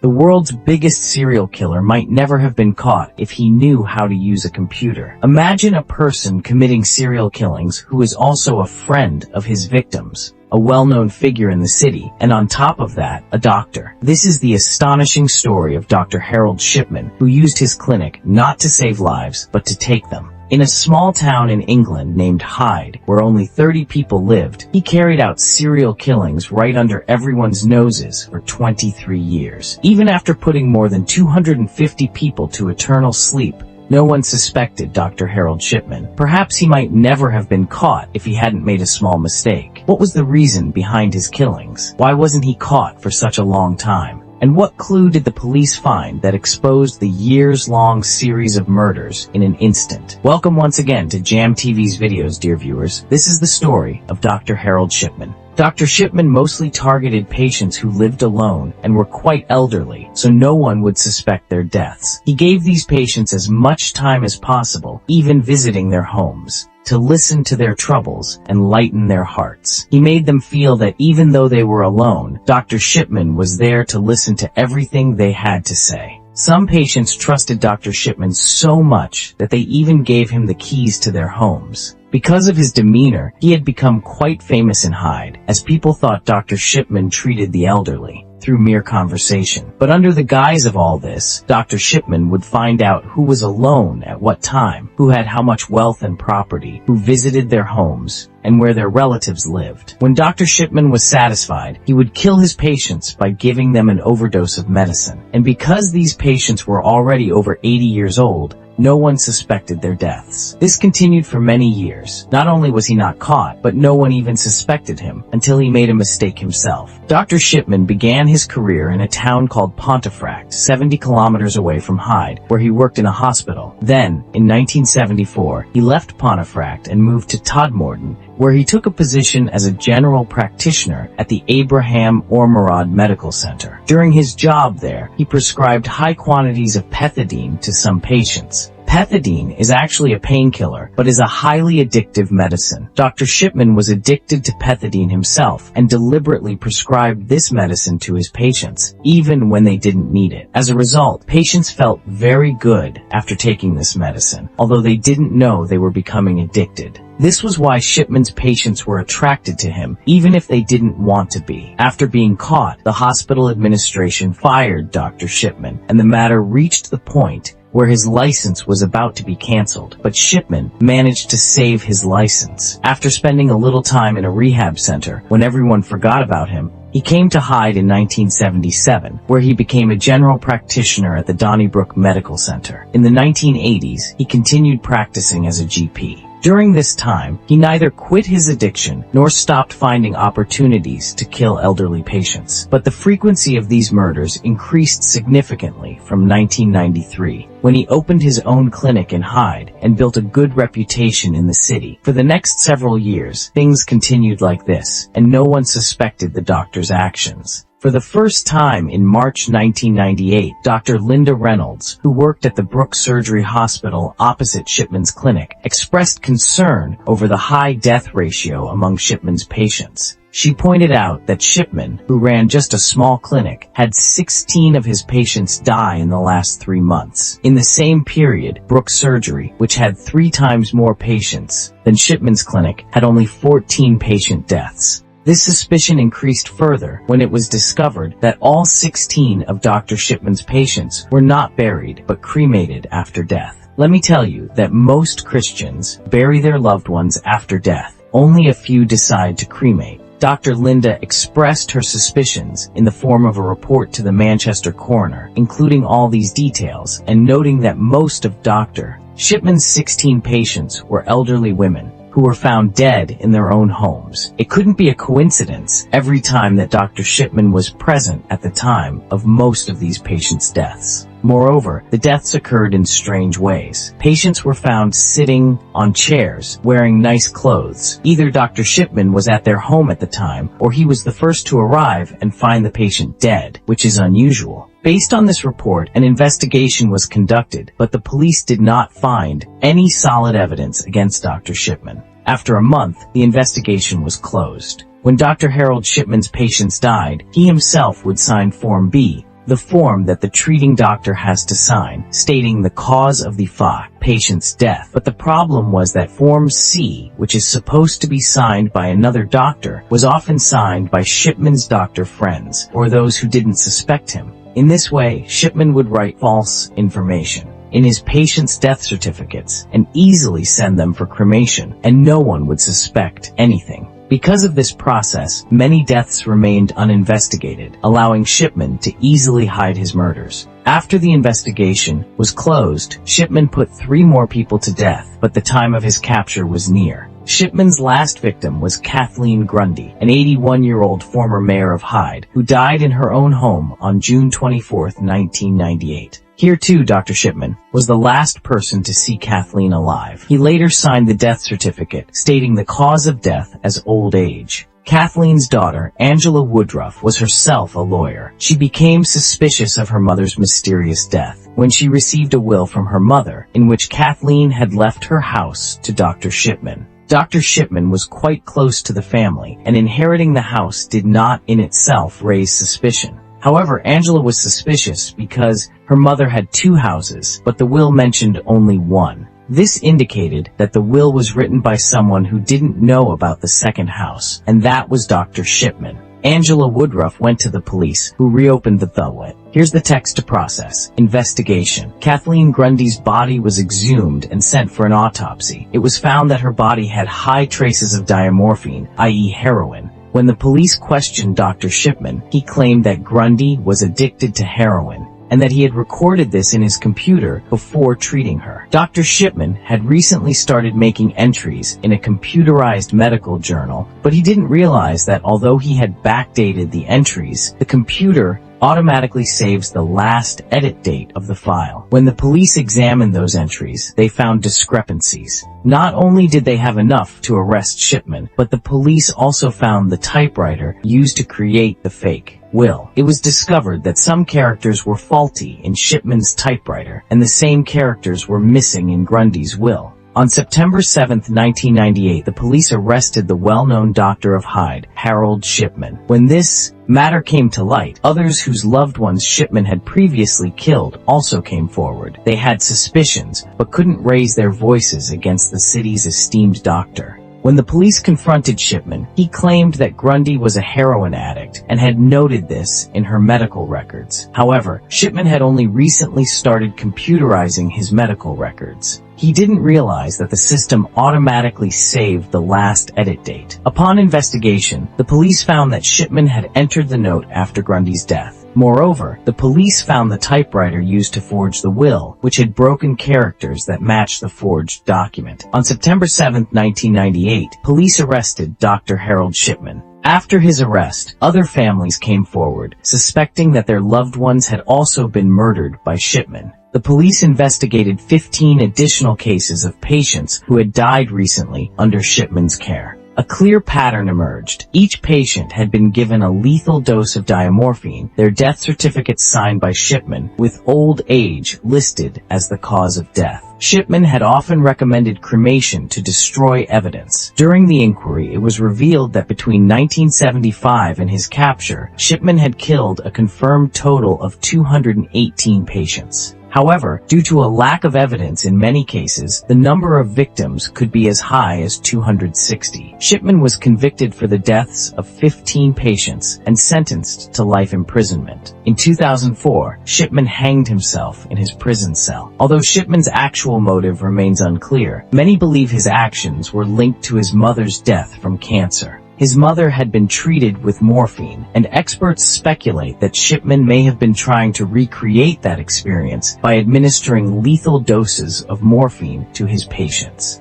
The world's biggest serial killer might never have been caught if he knew how to use a computer. Imagine a person committing serial killings who is also a friend of his victims, a well-known figure in the city, and on top of that, a doctor. This is the astonishing story of Dr. Harold Shipman, who used his clinic not to save lives, but to take them. In a small town in England named Hyde, where only 30 people lived, he carried out serial killings right under everyone's noses for 23 years. Even after putting more than 250 people to eternal sleep, no one suspected Dr. Harold Shipman. Perhaps he might never have been caught if he hadn't made a small mistake. What was the reason behind his killings? Why wasn't he caught for such a long time? And what clue did the police find that exposed the years-long series of murders in an instant? Welcome once again to Jam TV's videos, dear viewers. This is the story of Dr. Harold Shipman. Dr. Shipman mostly targeted patients who lived alone and were quite elderly, so no one would suspect their deaths. He gave these patients as much time as possible, even visiting their homes, to listen to their troubles and lighten their hearts. He made them feel that even though they were alone, Dr. Shipman was there to listen to everything they had to say. Some patients trusted Dr. Shipman so much that they even gave him the keys to their homes. Because of his demeanor, he had become quite famous in Hyde, as people thought Dr. Shipman treated the elderly through mere conversation. But under the guise of all this, Dr. Shipman would find out who was alone at what time, who had how much wealth and property, who visited their homes, and where their relatives lived. When Dr. Shipman was satisfied, he would kill his patients by giving them an overdose of medicine. And because these patients were already over 80 years old, no one suspected their deaths. This continued for many years. Not only was he not caught, but no one even suspected him until he made a mistake himself. Dr. Shipman began his career in a town called Pontefract, 70 kilometers away from Hyde, where he worked in a hospital. Then, in 1974, he left Pontefract and moved to Todmorden, where he took a position as a general practitioner at the Abraham Ormerod Medical Center. During his job there, he prescribed high quantities of pethidine to some patients. Pethidine is actually a painkiller, but is a highly addictive medicine. Dr. Shipman was addicted to pethidine himself and deliberately prescribed this medicine to his patients, even when they didn't need it. As a result, patients felt very good after taking this medicine, although they didn't know they were becoming addicted. This was why Shipman's patients were attracted to him, even if they didn't want to be. After being caught, the hospital administration fired Dr. Shipman, and the matter reached the point where his license was about to be canceled. But Shipman managed to save his license. After spending a little time in a rehab center, when everyone forgot about him, he came to Hyde in 1977, where he became a general practitioner at the Donnybrook Medical Center. In the 1980s, he continued practicing as a GP. During this time, he neither quit his addiction nor stopped finding opportunities to kill elderly patients. But the frequency of these murders increased significantly from 1993, when he opened his own clinic in Hyde and built a good reputation in the city. For the next several years, things continued like this, and no one suspected the doctor's actions. For the first time in March 1998, Dr. Linda Reynolds, who worked at the Brook Surgery Hospital opposite Shipman's clinic, expressed concern over the high death ratio among Shipman's patients. She pointed out that Shipman, who ran just a small clinic, had 16 of his patients die in the last 3 months. In the same period, Brook Surgery, which had 3 times more patients than Shipman's clinic, had only 14 patient deaths. This suspicion increased further when it was discovered that all 16 of Dr. Shipman's patients were not buried but cremated after death. Let me tell you that most Christians bury their loved ones after death. Only a few decide to cremate. Dr. Linda expressed her suspicions in the form of a report to the Manchester coroner, including all these details, and noting that most of Dr. Shipman's 16 patients were elderly women who were found dead in their own homes. It couldn't be a coincidence every time that Dr. Shipman was present at the time of most of these patients' deaths. Moreover, the deaths occurred in strange ways. Patients were found sitting on chairs, wearing nice clothes. Either Dr. Shipman was at their home at the time, or he was the first to arrive and find the patient dead, which is unusual. Based on this report, an investigation was conducted, but the police did not find any solid evidence against Dr. Shipman. After a month, the investigation was closed. When Dr. Harold Shipman's patients died, he himself would sign Form B, the form that the treating doctor has to sign, stating the cause of the patient's death. But the problem was that Form C, which is supposed to be signed by another doctor, was often signed by Shipman's doctor friends, or those who didn't suspect him. In this way, Shipman would write false information in his patient's death certificates and easily send them for cremation, and no one would suspect anything. Because of this process, many deaths remained uninvestigated, allowing Shipman to easily hide his murders. After the investigation was closed, Shipman put 3 more people to death, but the time of his capture was near. Shipman's last victim was Kathleen Grundy, an 81-year-old former mayor of Hyde, who died in her own home on June 24, 1998. Here too, Dr. Shipman was the last person to see Kathleen alive. He later signed the death certificate, stating the cause of death as old age. Kathleen's daughter, Angela Woodruff, was herself a lawyer. She became suspicious of her mother's mysterious death when she received a will from her mother, in which Kathleen had left her house to Dr. Shipman. Dr. Shipman was quite close to the family, and inheriting the house did not in itself raise suspicion. However, Angela was suspicious because her mother had 2 houses, but the will mentioned only 1. This indicated that the will was written by someone who didn't know about the second house, and that was Dr. Shipman. Angela Woodruff went to the police, who reopened the will. Here's the text to process. Investigation. Kathleen Grundy's body was exhumed and sent for an autopsy. It was found that her body had high traces of diamorphine, i.e. heroin. When the police questioned Dr. Shipman, he claimed that Grundy was addicted to heroin, and that he had recorded this in his computer before treating her. Dr. Shipman had recently started making entries in a computerized medical journal, but he didn't realize that although he had backdated the entries, the computer automatically saves the last edit date of the file. When the police examined those entries, they found discrepancies. Not only did they have enough to arrest Shipman, but the police also found the typewriter used to create the fake will. It was discovered that some characters were faulty in Shipman's typewriter, and the same characters were missing in Grundy's will. On September 7, 1998, the police arrested the well-known doctor of Hyde, Harold Shipman. When this matter came to light, others whose loved ones Shipman had previously killed also came forward. They had suspicions, but couldn't raise their voices against the city's esteemed doctor. When the police confronted Shipman, he claimed that Grundy was a heroin addict and had noted this in her medical records. However, Shipman had only recently started computerizing his medical records. He didn't realize that the system automatically saved the last edit date. Upon investigation, the police found that Shipman had entered the note after Grundy's death. Moreover, the police found the typewriter used to forge the will, which had broken characters that matched the forged document. On September 7, 1998, police arrested Dr. Harold Shipman. After his arrest, other families came forward, suspecting that their loved ones had also been murdered by Shipman. The police investigated 15 additional cases of patients who had died recently under Shipman's care. A clear pattern emerged. Each patient had been given a lethal dose of diamorphine, their death certificates signed by Shipman, with old age listed as the cause of death. Shipman had often recommended cremation to destroy evidence. During the inquiry, it was revealed that between 1975 and his capture, Shipman had killed a confirmed total of 218 patients. However, due to a lack of evidence in many cases, the number of victims could be as high as 260. Shipman was convicted for the deaths of 15 patients and sentenced to life imprisonment. In 2004, Shipman hanged himself in his prison cell. Although Shipman's actual motive remains unclear, many believe his actions were linked to his mother's death from cancer. His mother had been treated with morphine, and experts speculate that Shipman may have been trying to recreate that experience by administering lethal doses of morphine to his patients.